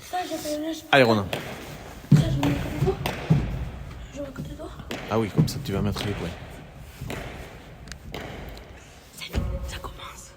Ça, j'ai fait une Allez Ronan. Ça, je mets à côté de toi. Je mets à côté de toi. Ah oui, comme ça tu vas mettre les points. Ça commence.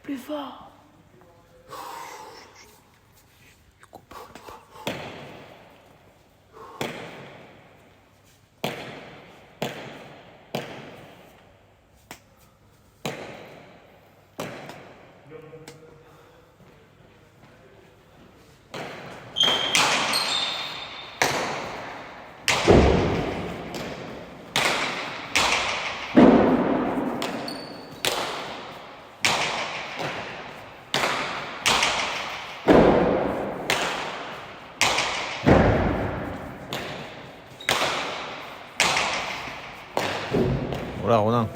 Plus fort. Voilà Ronan.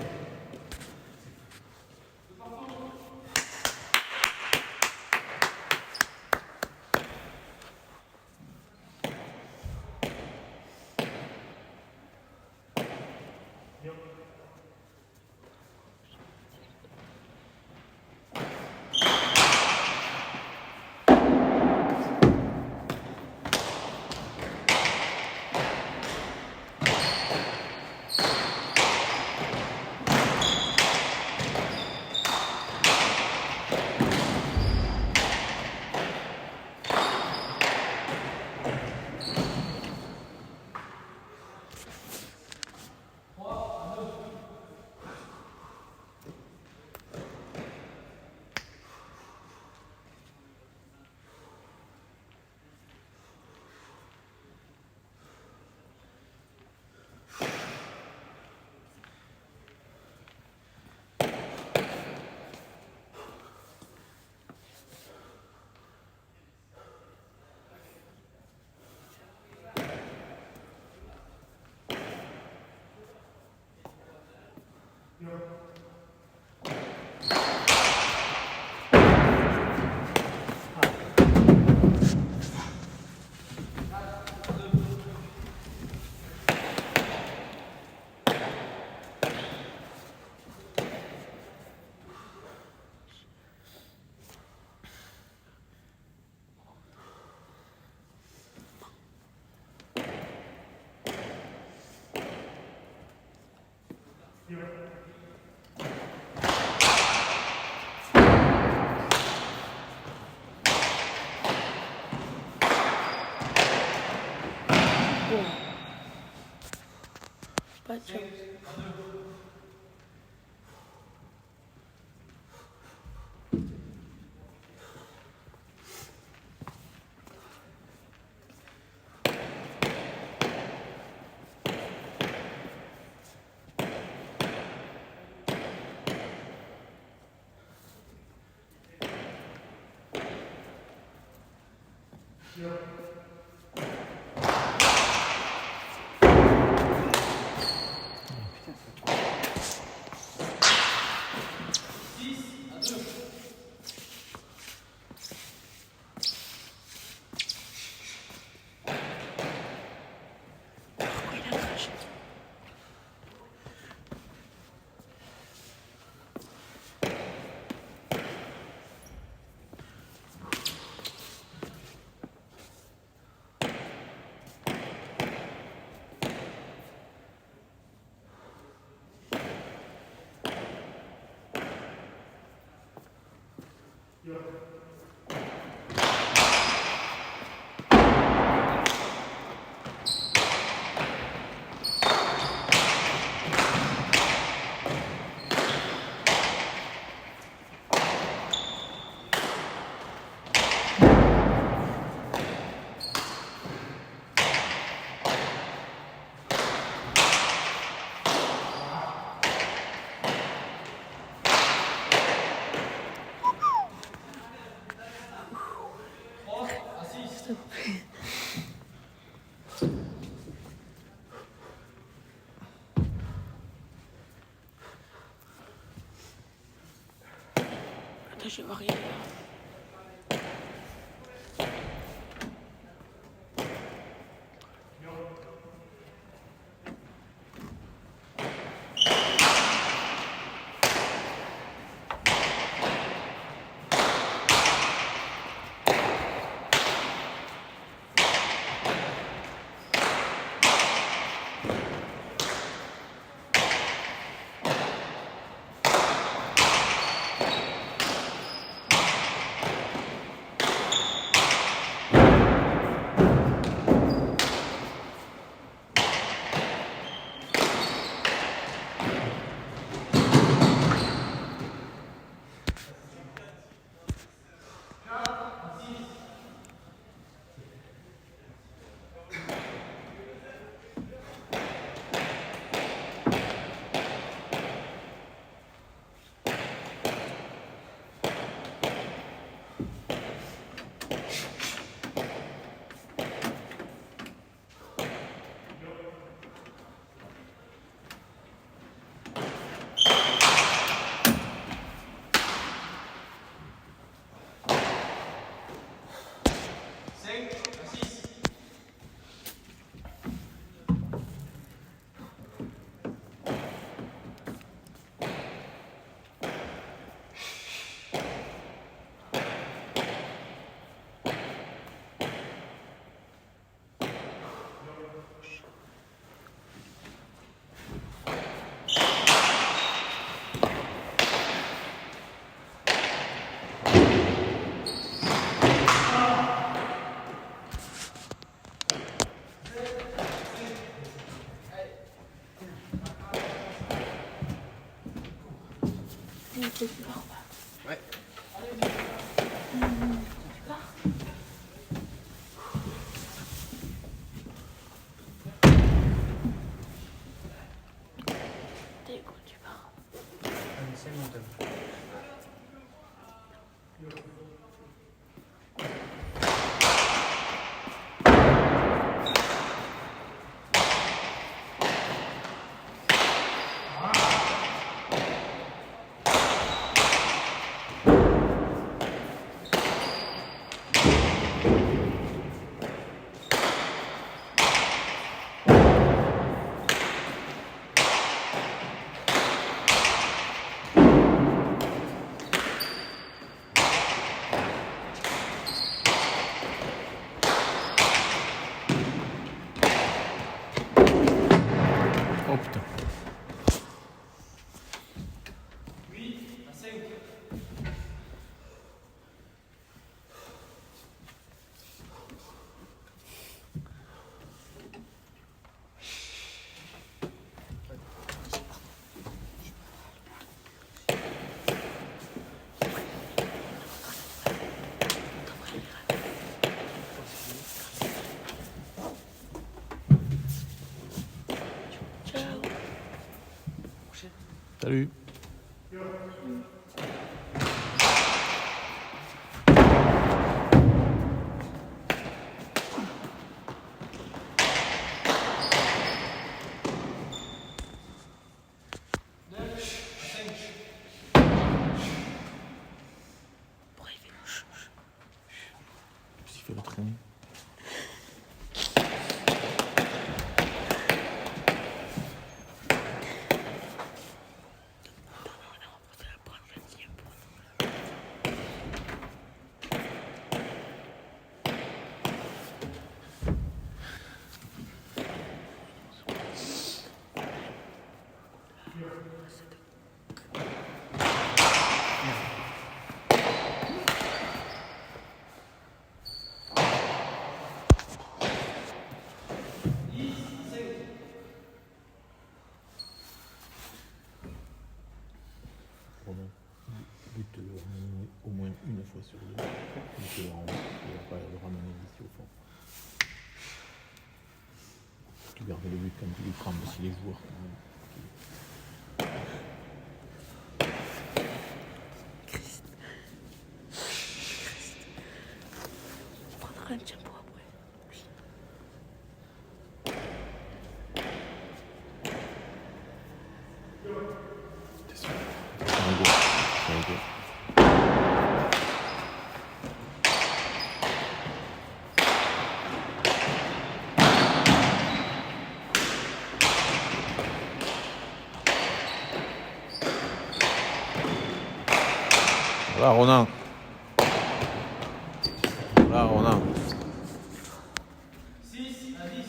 Bon. Pas de chance. Il a craché. Attends, je vais voir rien là. Ouais. T'es quand tu pars. C'est mon thème. Oh putain. Ciao. Salut. But au moins une fois sur deux. Il ne va pas le ramener ici au fond. Tu gardes le but quand tu lui prends aussi les joueurs. On prendra un tempo après. C'est un go. C'est un go. Voilà Ronan. Voilà Ronan. 6 à 10.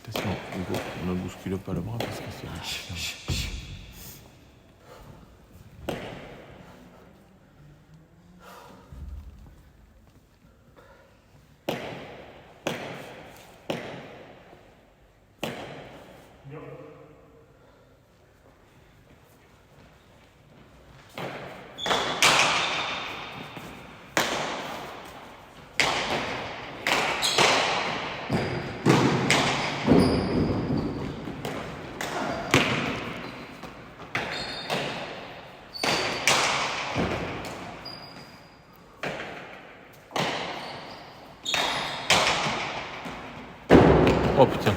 Attention, Hugo, ne bouscule pas le bras parce que c'est chiant. Oh putain.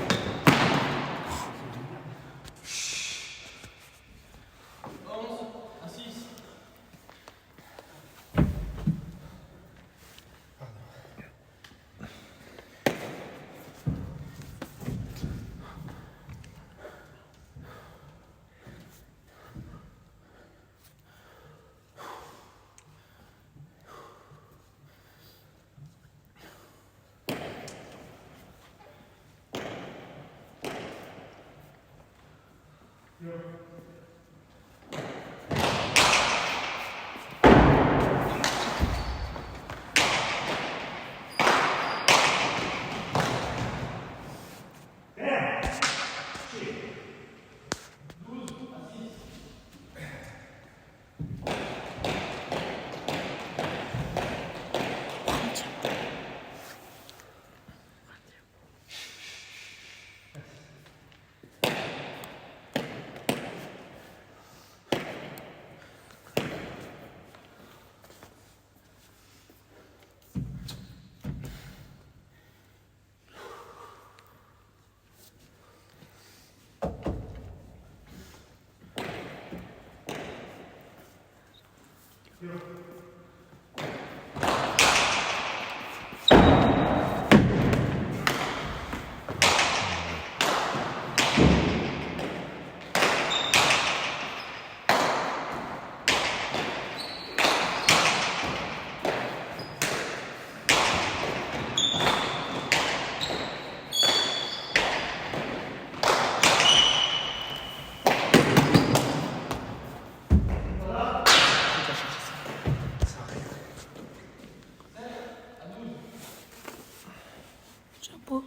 Tempo.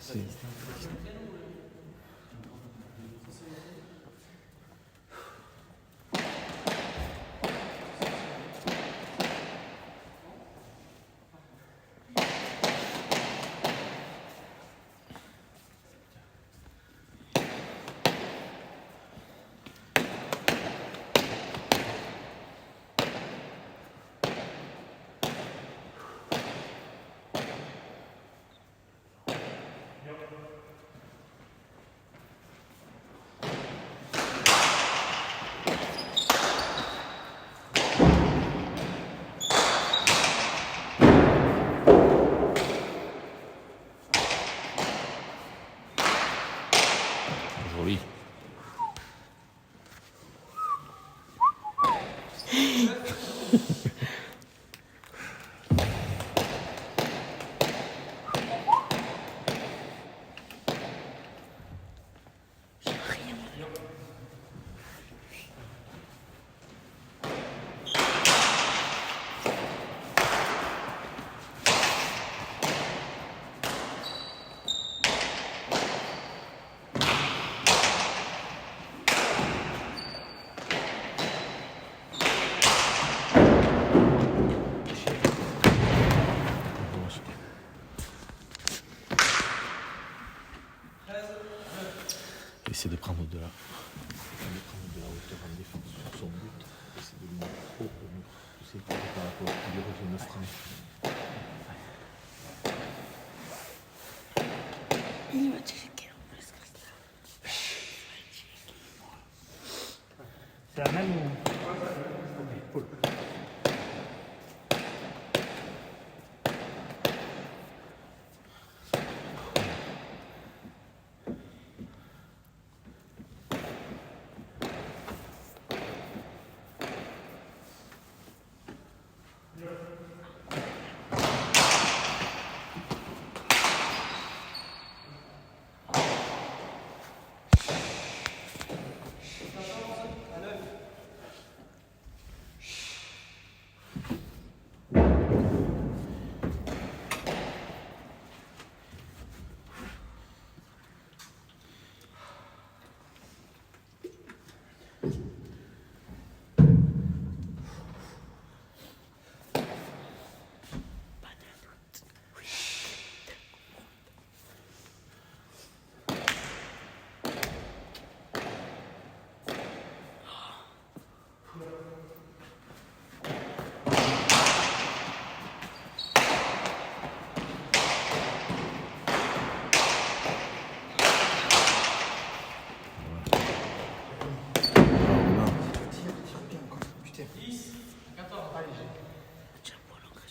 Sì. essaie de prendre de la hauteur en défense sur son but. Essaie de le mettre haut au mur. Tu sais, par rapport à qu'il revienne franc. Il va checker en plus comme ça. C'est la même ou...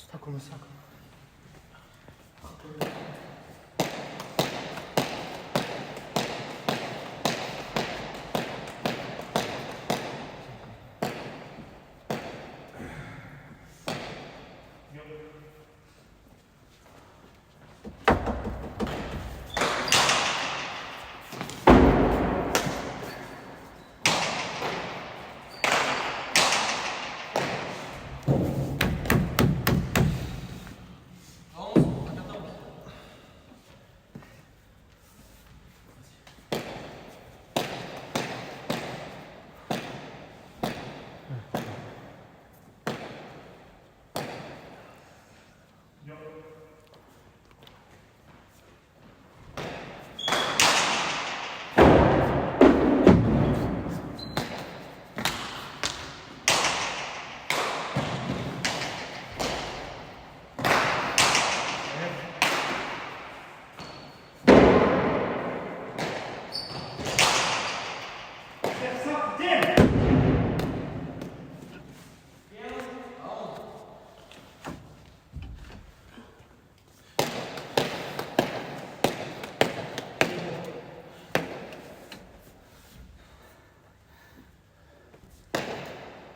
Ça commence ça.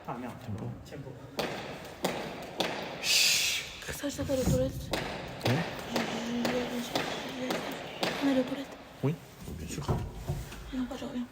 Ah merde, tempo. Ça, je t'appelle les toilettes. On est les toilettes. Oui, bien sûr. Non, pas, je reviens.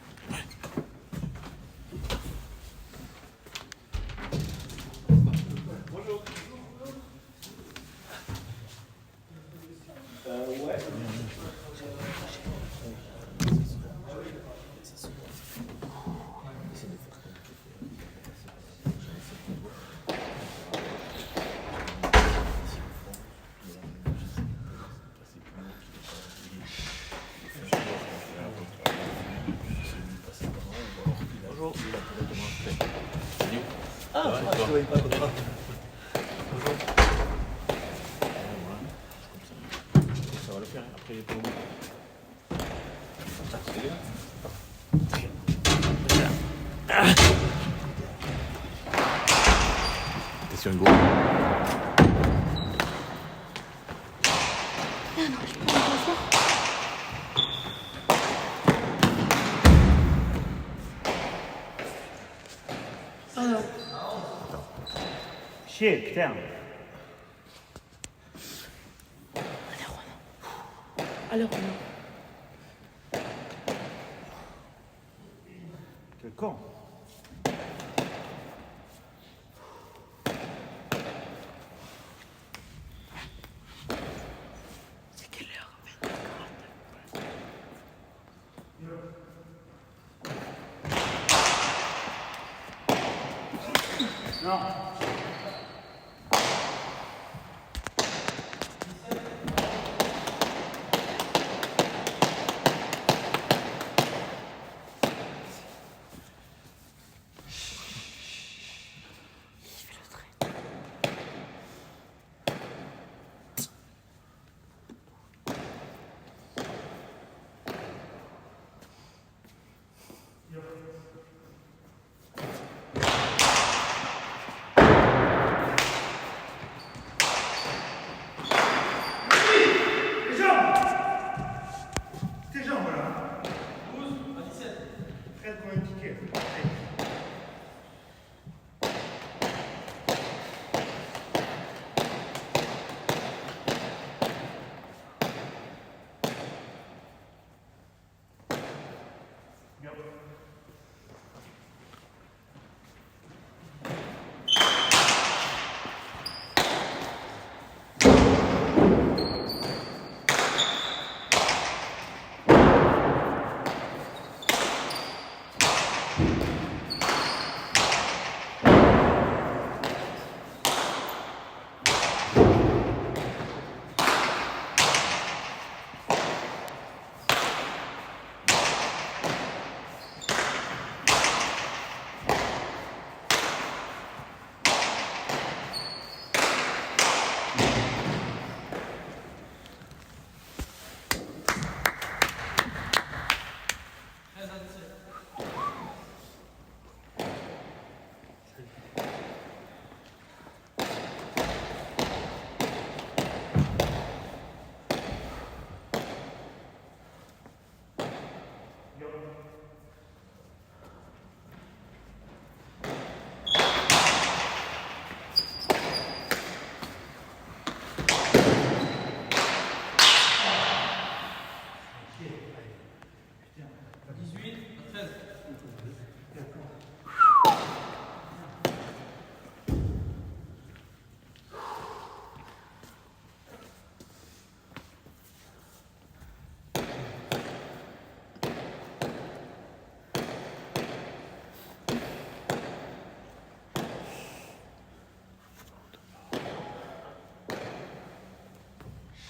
Ça va le faire, après il est pas au bout. Attention Hugo. Ah non, je peux pas faire ça. Alors, Chier, putain. allez, Ronan. Allez, Ronan. Quel con. C'est quelle heure? 22h40. Non.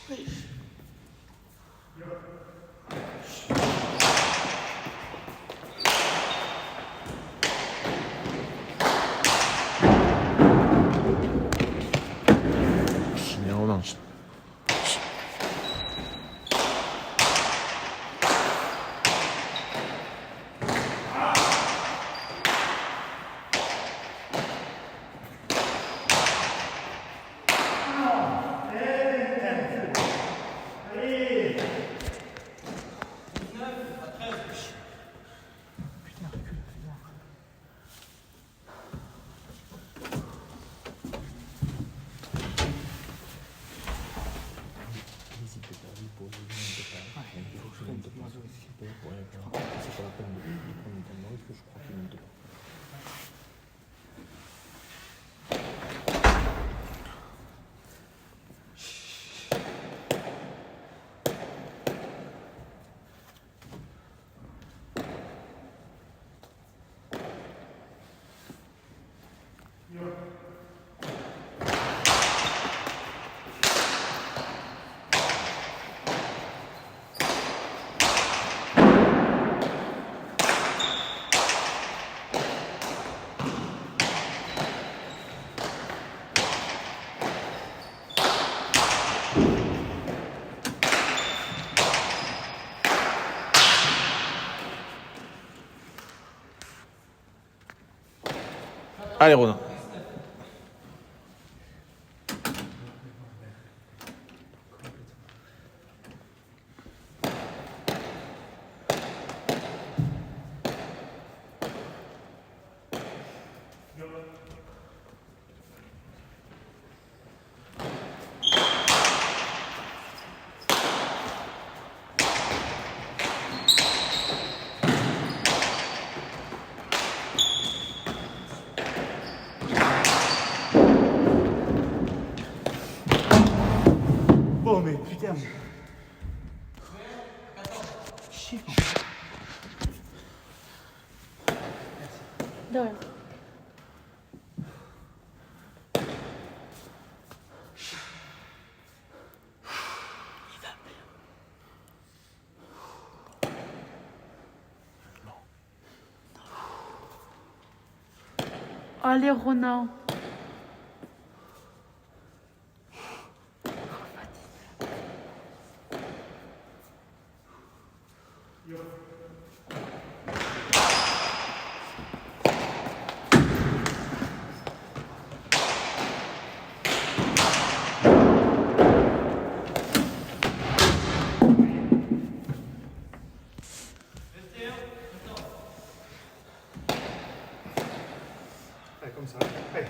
Nie oranż. N'hésitez pas à lui poser le nom de pas. Il faut que je monte pas. Ouais, voilà. C'est pas la peine de prendre le temps de que je crois qu'il monte pas. Allez, Ronan. Oh, mais putain. Chier. De rien. Allez, Ronan. Allez, comme ça. Allez.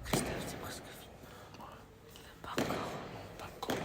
Christophe, c'est presque fini. Pas encore. Pas encore.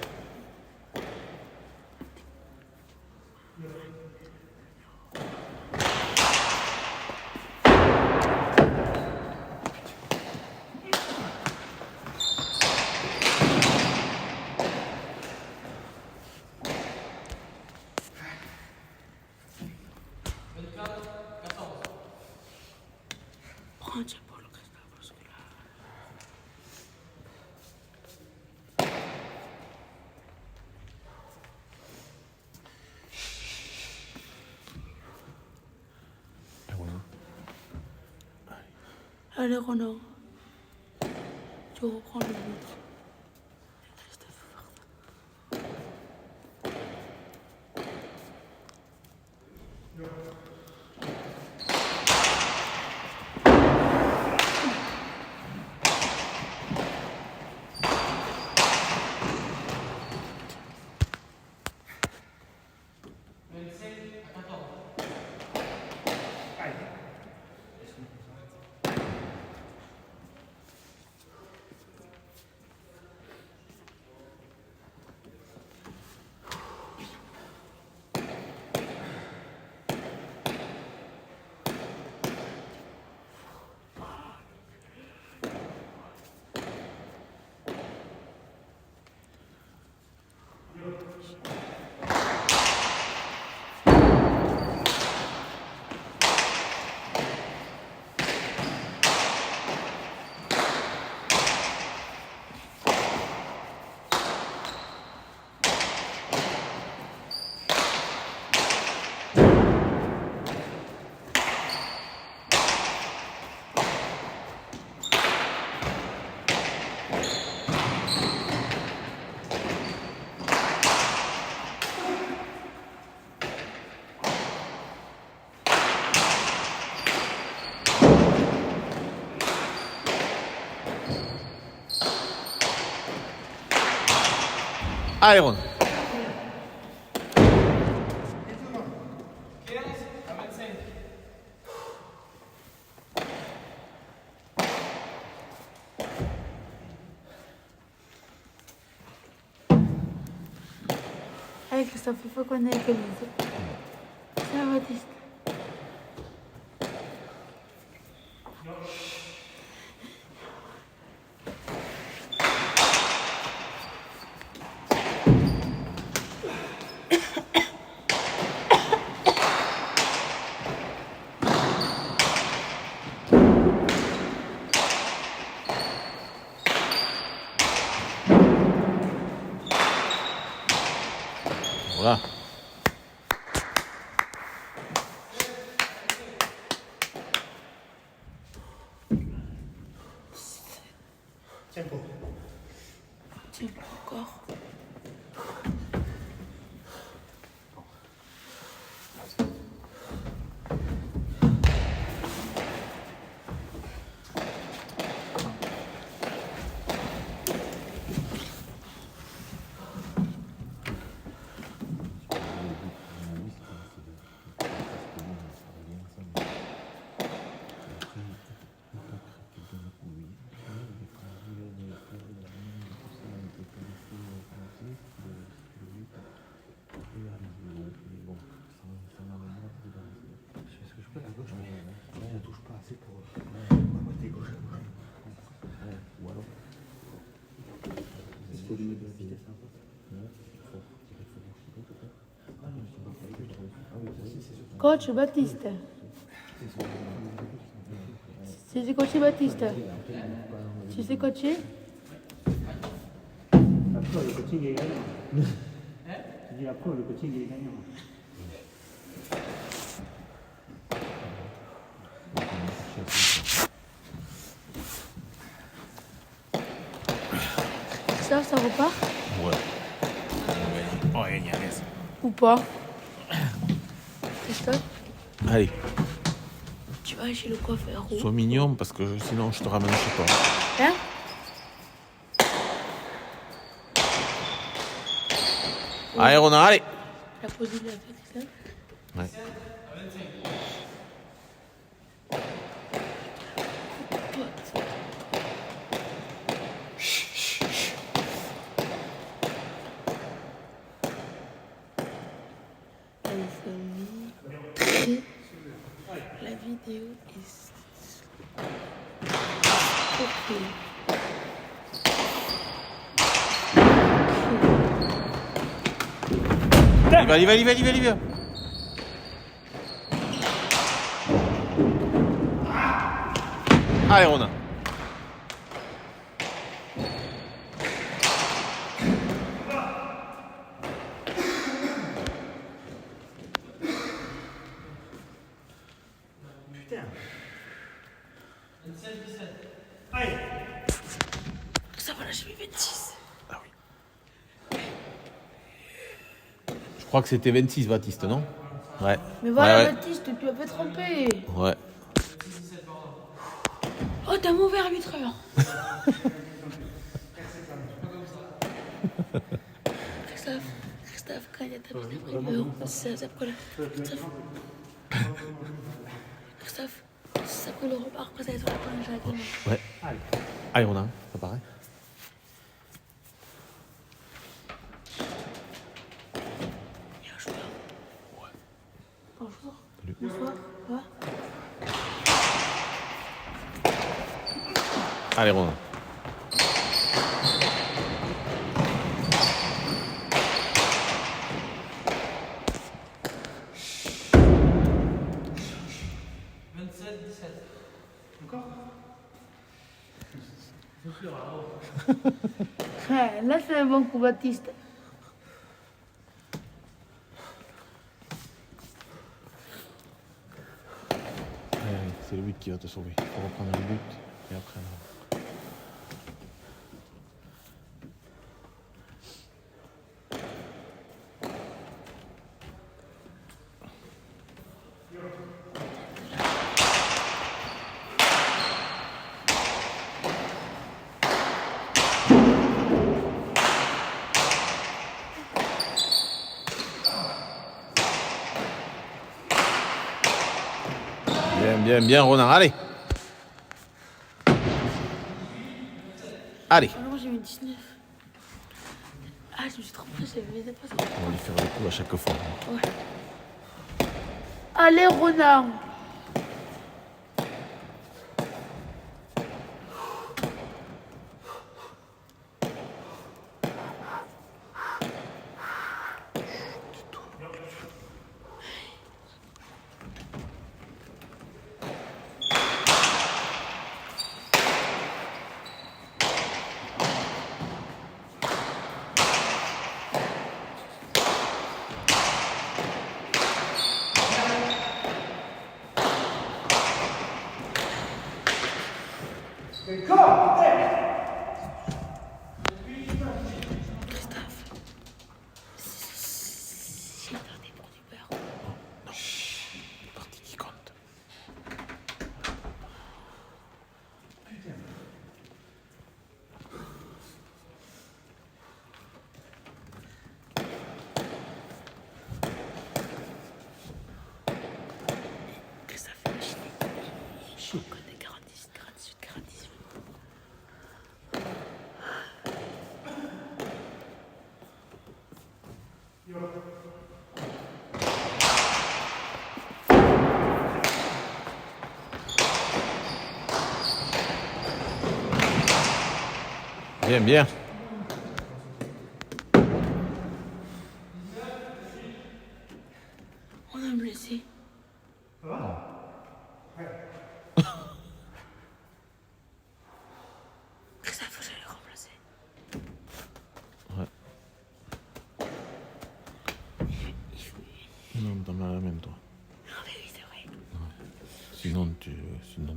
Allez, Ronan. Tu reprends le but. Allez, Ron. Allez, Christophe, il faut qu'on égalise. Ça va, Baptiste. Voilà. Tempo. Tiens, encore. On ne touche pas assez pour côté gauche. Ou alors, il faut lui mettre de la vitesse un peu. Coach Baptiste. Tu sais coacher Baptiste. Tu sais coacher? Après, le coaching est gagnant. Tu dis après, le coaching est gagnant. Ça repart? Ouais. On va gagner, allez. Ou pas? Christophe, Allez, tu vas chez le coiffeur ou? sois mignon parce que sinon je te ramène chez toi. Hein? Allez, Ronan, allez. La posée de la fête, Christophe? Ouais. La vidéo est ok. Il va. Allez, Ronan. Putain. crois que c'était 26, Baptiste, non? Ouais. Mais voilà, Ouais, ouais. Baptiste, tu vas pas te tromper. Ouais. Oh, t'es un mauvais arbitreur. Christophe, quand il y a ta ça colle. Christophe, ça coule au repart, après ça va sur la planche. Ouais. Allez, Ronan, ça paraît. Il y a un joueur. Bonjour. Bonsoir. Ouais. Allez, Ronan. Là, c'est un bon coup, Baptiste. Allez, c'est le but qui va te sauver. Il faut reprendre le but et après. Bien, Ronan, allez. Allez. Alors, moi, j'ai mis 19. Ah, je me suis trompée, j'avais mis des passes. On va lui faire le coup à chaque fois. Ouais. Allez, Ronan. J'ai donné pour du beurre. Partie qui compte. Christophe, je suis au code des 47, 48. Bien. On a un blessé. Christophe, faut que j'aille le remplacer. Ouais. Non, t'as mal à la main, toi. Ah, mais oui, c'est vrai. Sinon,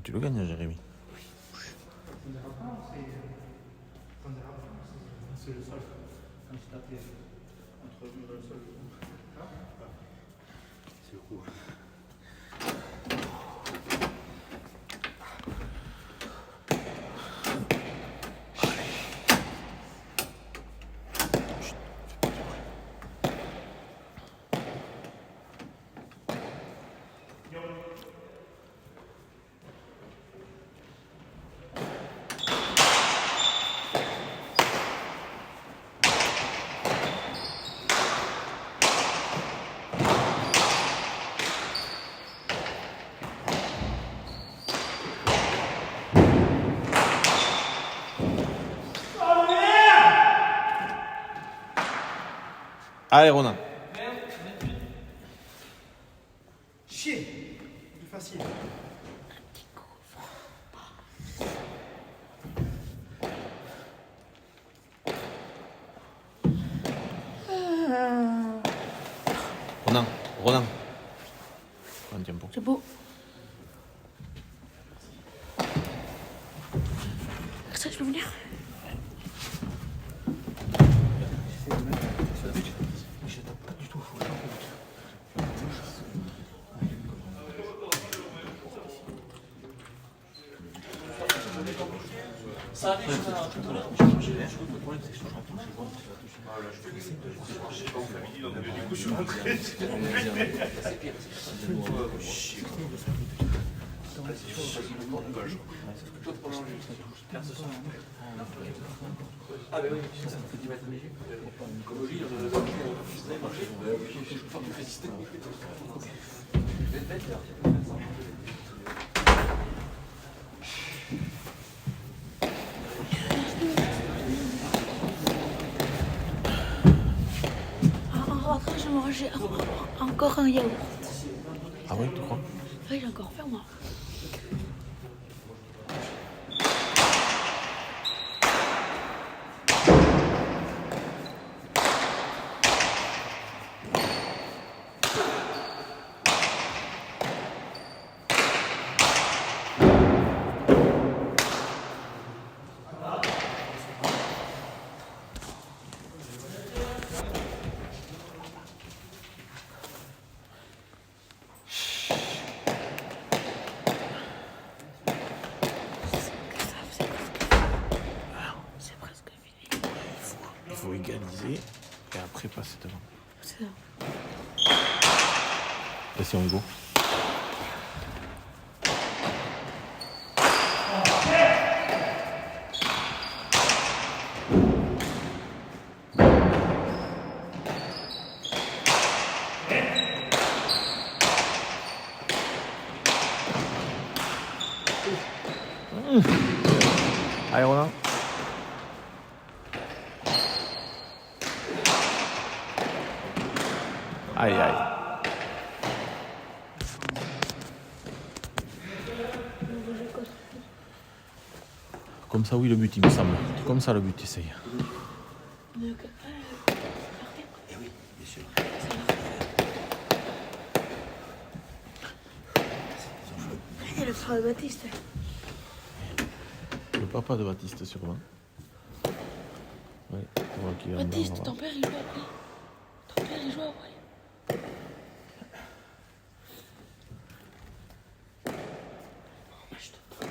tu le gagnes, Jérémy. C'est le sol. Quand je tapais entre le sol. C'est le coup. Allez, Ronan. Chier, plus facile. Ronan. Un tempo. C'est beau. Ça, je peux venir. Je tape pas du tout. En rentrant, je mangeais encore un yaourt. Ah ouais, tu crois? Oui, j'ai encore faim, moi. C'est presque fini. Il faut égaliser et après passer devant. C'est ça. Et si on go? Allez Roland. Aïe aïe. Comme ça oui le but il me semble. Comme ça le but essaye. Il y a le frère de Baptiste. Le papa de Baptiste sûrement. Oui, on voit qu'il est en bas, Baptiste, là-bas. ton père il joue après. Ton père il joue après. Moi, je te prends.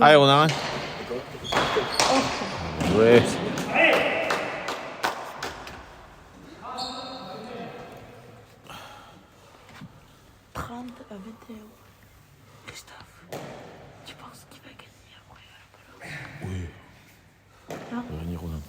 Allez on arrête. Ouais. 30 à 21. Christophe, tu penses qu'il va gagner après? Oui. Non. On va venir Roland.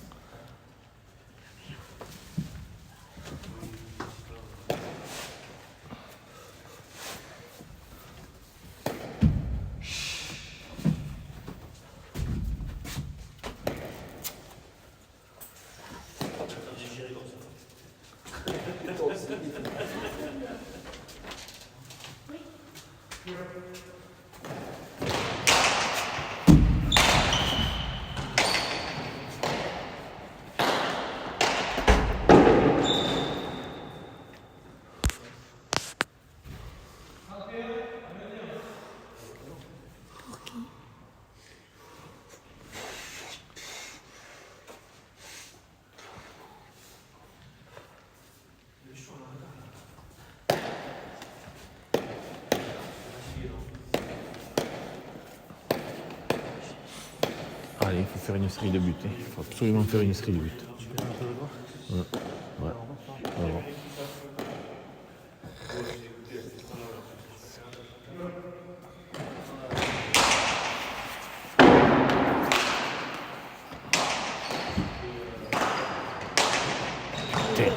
Allez, il faut faire une série de buts. Il faut absolument faire une série de buts. Ouais. Ouais. On va voir. Tiens.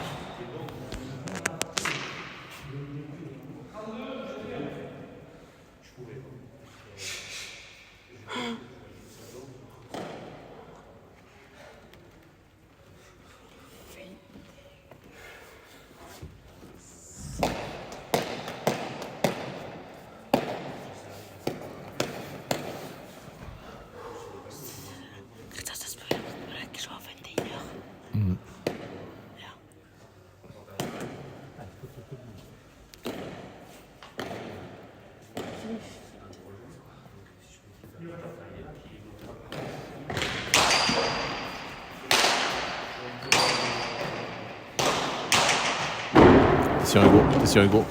Attention Hugo.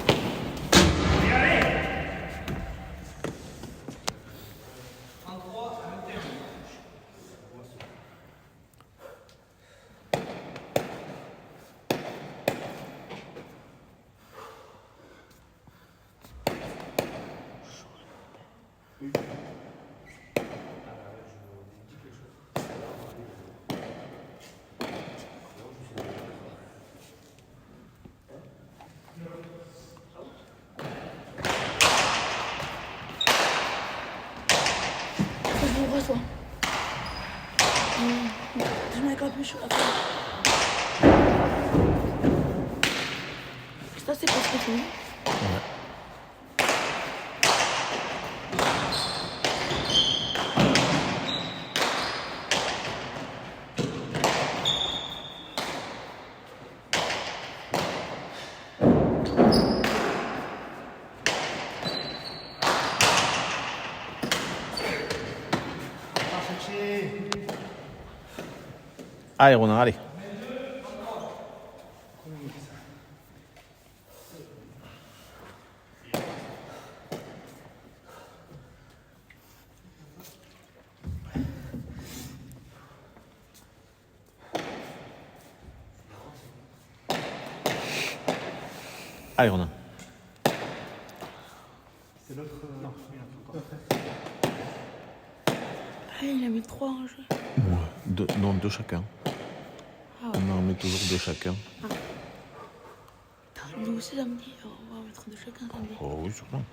Je vous reçois. Je mets un capuchon. Ça, c'est presque fini. Allez Ronan, allez. Allez Ronan. C'est l'autre. Non, Ah, il a mis 3 en jeu. Non, deux chacun. Ah ouais. On en met toujours deux chacun. Nous aussi, samedi, on va mettre 2 chacun samedi. Oh oui, sûrement.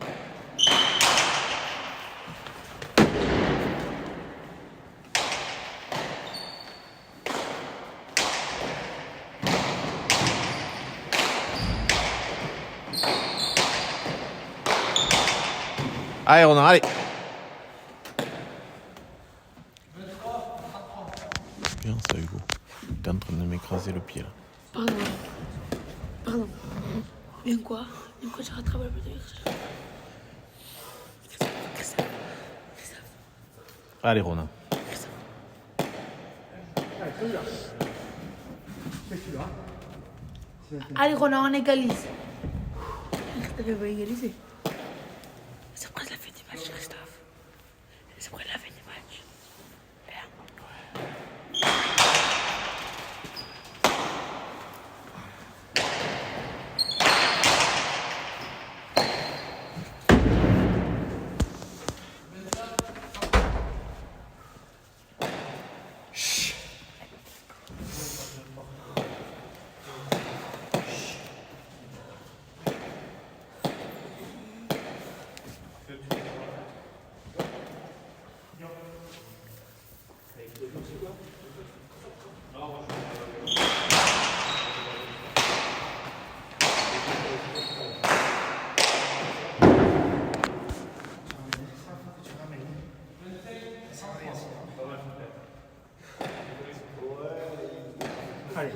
Allez Ronan, allez. Bien ça Hugo. T'es en train de m'écraser le pied là. Pardon. Bien quoi j'ai rattrapé le petit. Allez Ronan. Allez, Ronan, on égalise. Christophe va égaliser. C'est presque la fin du match, Christophe. C'est presque la fin du match. Allez.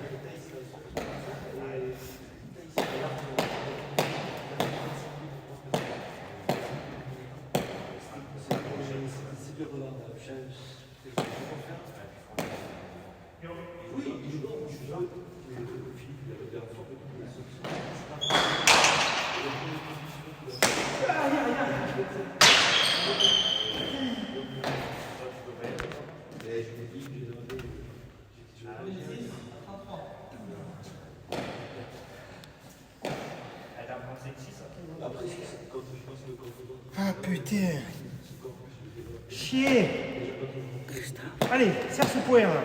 Ah putain. Chier. Allez, serre ce poing là.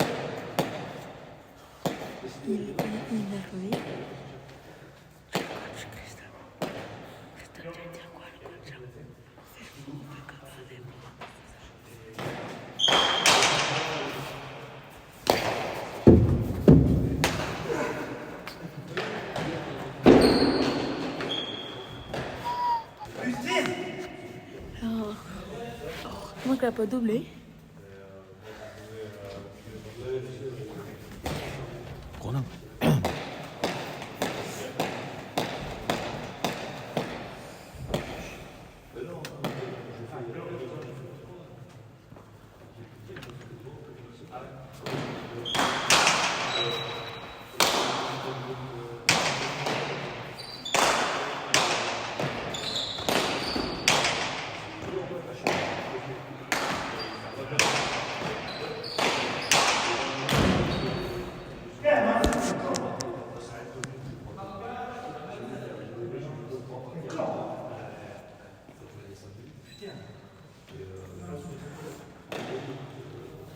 Il a joué. Christophe, tu vas dire quoi, le coach? Comment qu'elle n'a pas doublé? Ronan.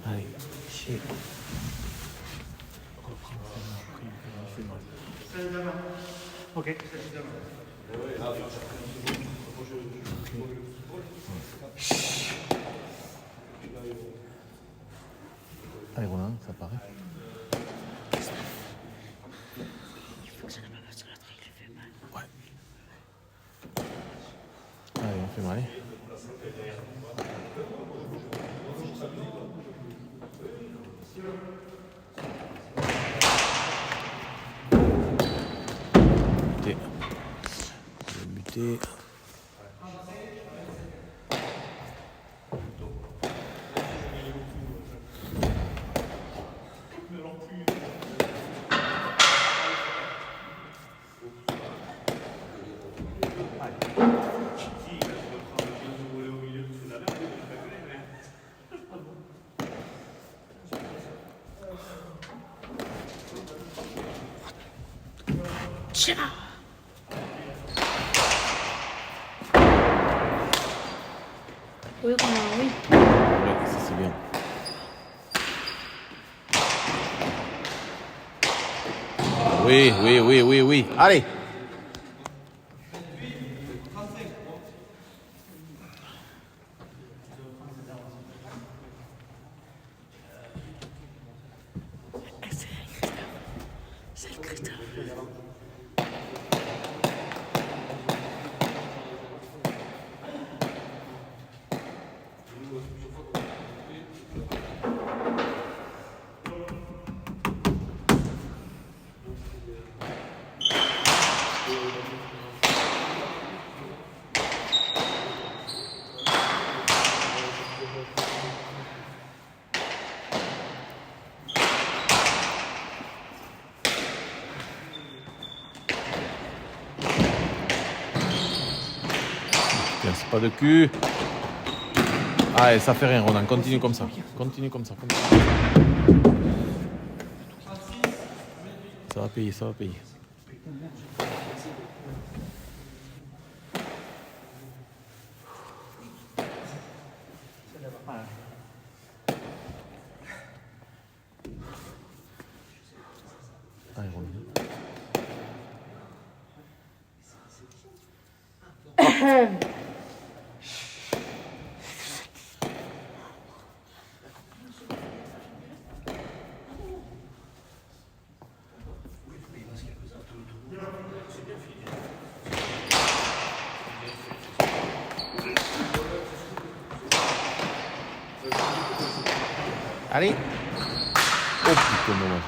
Allez, chier. Ok. Allez, Roland, ça paraît. Il fonctionne pas parce que l'autre il lui fait mal. Ouais. Allez, on fait mal. Buté. Buté. Tiens. Oui, Romain, oui. Ouais, ça c'est bien. Oui, oui, oui, oui, oui. Allez. C'est Christophe. Tiens, c'est pas de cul. Allez, ça fait rien, Ronan. Continue comme ça. Continue comme ça. Ça va payer, ça va payer. Allez, Ronan. Allez. Oh putain, dommage.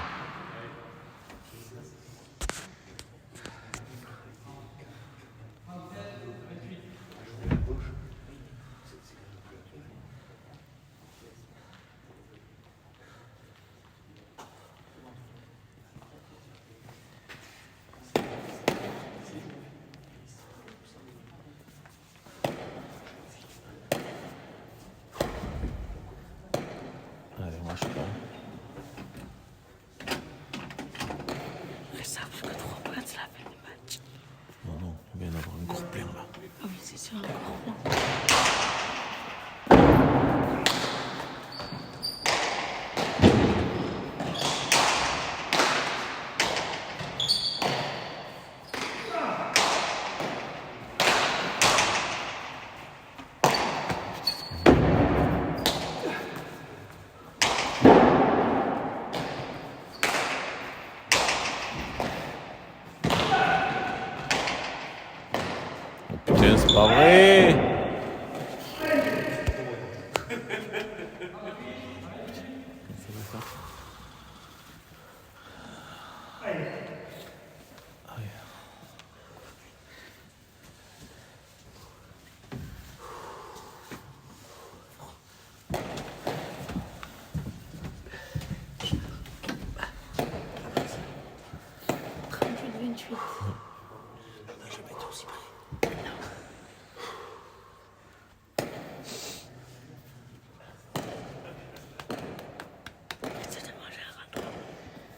Allez, on lâche pas. Ça fait que 3 points, c'est la fin du match. Non, non, il vient d'avoir un gros plein là. Ah oui, c'est sûr, encore plein. Putain, c'est pas vrai.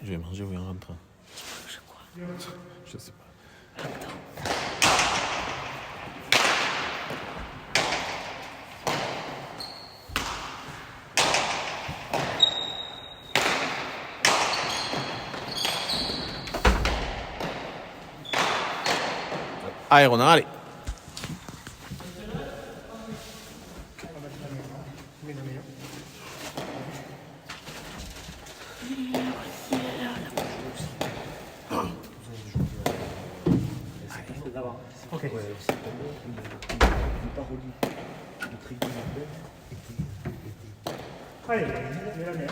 Je vais manger, oui, en rentrant. Je crois. Je sais pas. Allez, Ronan, allez. Ok. Allez, mets la mer.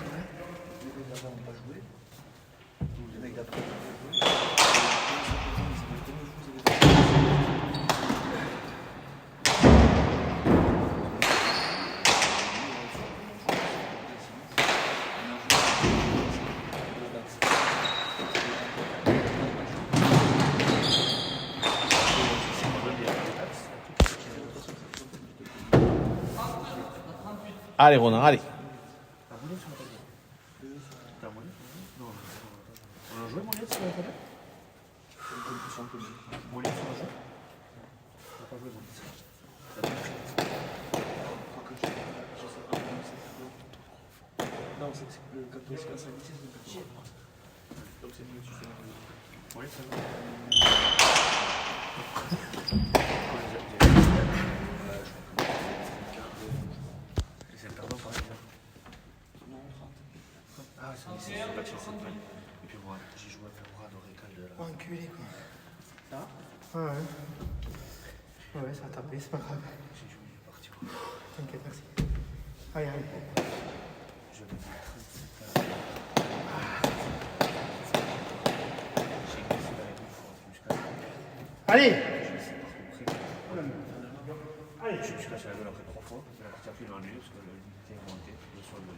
Allez, Ronan, allez. On a joué Moliette sur la table? Moliette sur le jeu? On n'a pas joué non, c'est le 14, 15, 16, c'est petit. Donc c'est mieux, tu fais Moliette, ça va. C'est le perdant, par exemple. Ah, c'est pas que c'est pas. Et puis moi, j'ai joué à Ferroura de Récal de la. Enculé quoi. Ça va? Ouais. Ouais, ça a tapé, c'est pas grave. J'ai joué une partie. T'inquiète, merci. Allez, allez. J'avais dit 37 ans. J'ai glissé dans les deux fois jusqu'à. Allez! Allez, je suis cassé la gueule après 3 fois. La partie après, il m'a annulé parce que l'unité est montée. Le sol de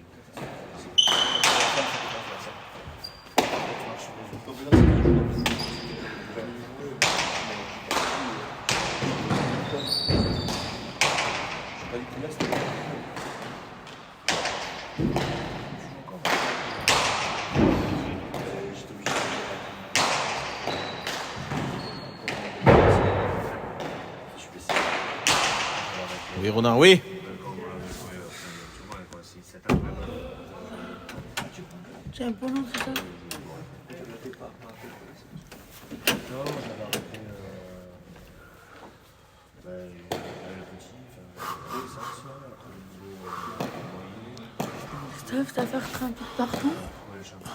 Oui, Ronan, oui. C'est un peu long, c'est ça? Non, j'avais arrêté le petit, l'essentiel, après le boulot Christophe, t'as fait 30 partout? ouais, le championnat.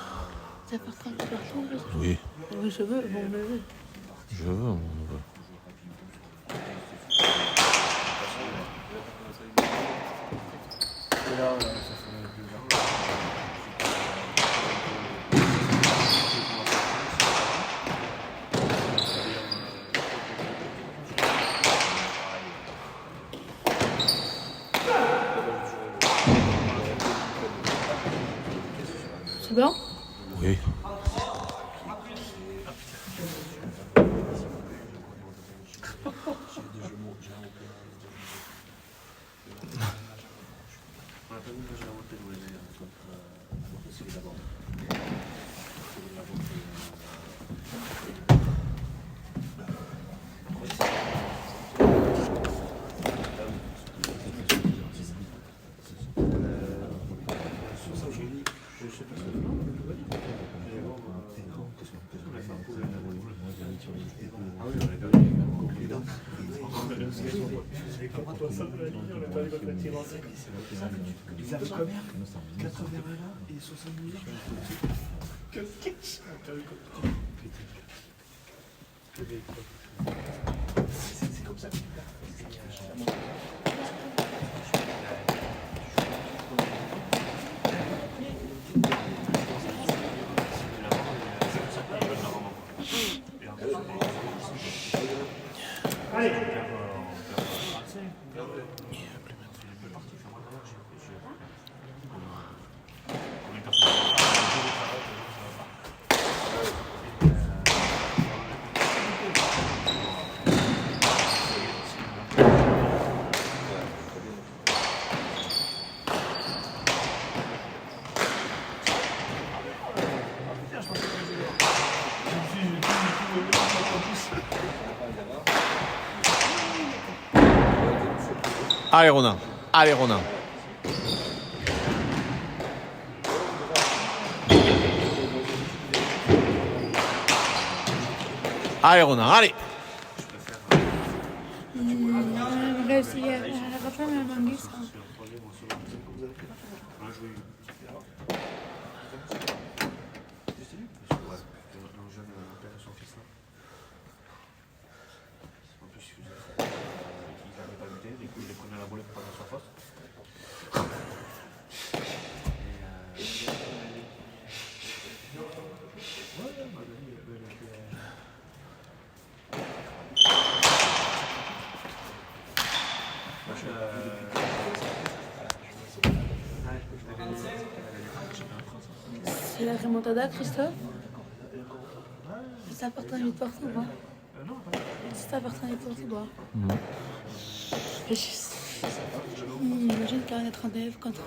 T'as fait 30 partout? Oui, Oui, je veux, bon bébé. je veux, mon neveu. Et là, ça fait 2 ans. C'est bon? Oui. On a pas mis dans la montée de l'OSG, c'est les d'abord. Allez, Ronan. Allez, Ronan. Allez, Ronan, allez. fait même manguer ça. C'est la remontada, Christophe? C'est important de porter ou pas? C'est important de porter ou pas? Imagine qu'il y a 39 contre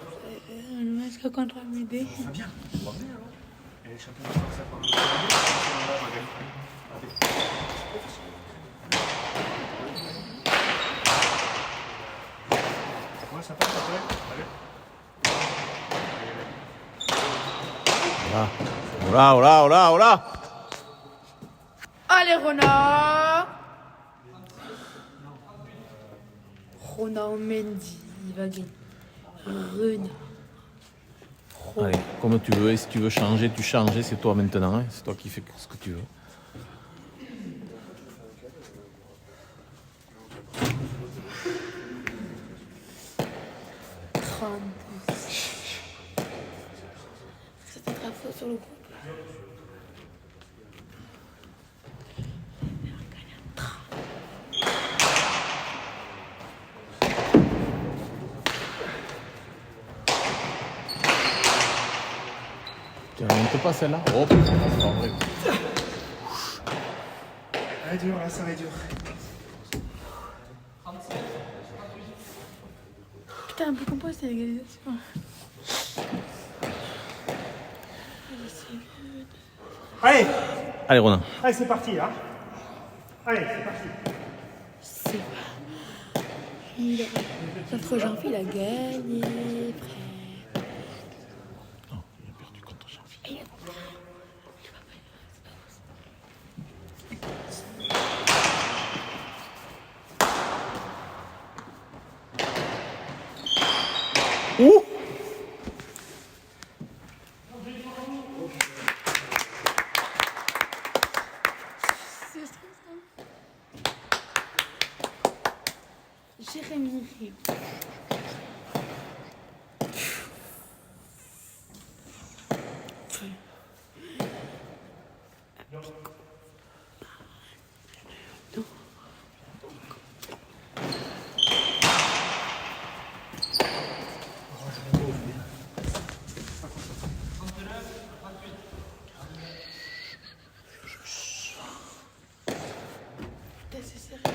le match contre Amédée. Fabien, on va venir alors. Elle est championne de France par ouais, ça passe après. Allez. Oh là. Allez, Renard! Renard Mendy, il va gagner. Renard. Allez, comme tu veux, et si tu veux changer, tu changes, c'est toi maintenant, hein. C'est toi qui fais ce que tu veux. C'était très faux sur le groupe. Tu remontes pas celle-là? Oh putain, c'est pas vrai. Elle est dure, là, ça va être dur. Putain, un peu compost, c'est l'égalisation. Allez, Allez, Ronan. allez, c'est parti, là. Allez, c'est parti. C'est pas. Notre Jean-Phil il a gagné, frère. Non, il a perdu contre Jean-Philippe. Ouh! C'est stressant. Jérémy Rio. C'est sérieux.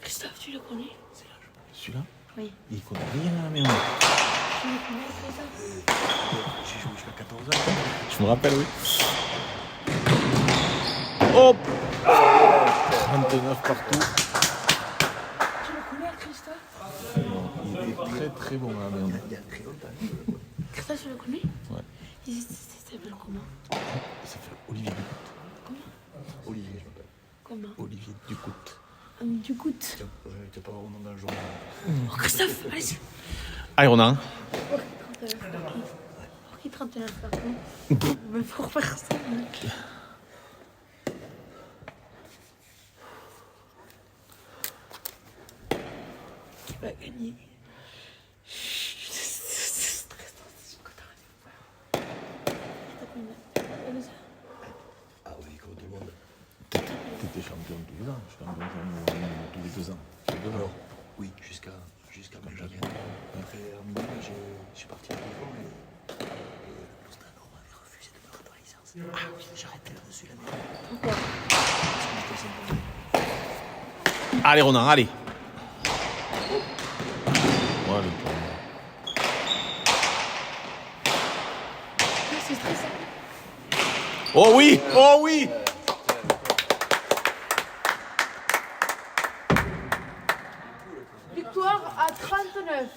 Christophe, tu le connais? Celui-là? Oui. Il connaît rien à la maison. Tu le connais, Christophe? J'ai joué jusqu'à 14 ans. Je me rappelle, oui. Hop! 29 partout. Tu le connais, Christophe? Il est très très bon à la maison. Il y a très longtemps. Christophe, tu le connais? Ouais. Il s'appelle comment? Il s'appelle Olivier Ducout. Olivier, je m'appelle. Comment? Olivier Ducout. Du goût. T'es pas vraiment dans le journal. Oh, Christophe, allez-y. Allez, Ronan. Pour qui 39 par contre? Mais pour personne. Qui va gagner? C'est stressant, c'est content. Ah oui, comme tout le monde. T'étais champion tous les ans. Je suis champion tous les 2 ans. Alors, oui, jusqu'à Benjamin. Après, en milieu, je suis parti à Lyon et l'Ostano m'avait refusé de me rendre la licence. Ah oui, j'ai arrêté là-dessus l'année. Pourquoi? Parce que j'étais sympathique. Allez, Ronan, allez. Voilà le point. C'est stressant. Oh oui! Oh oui! Victoire à 39.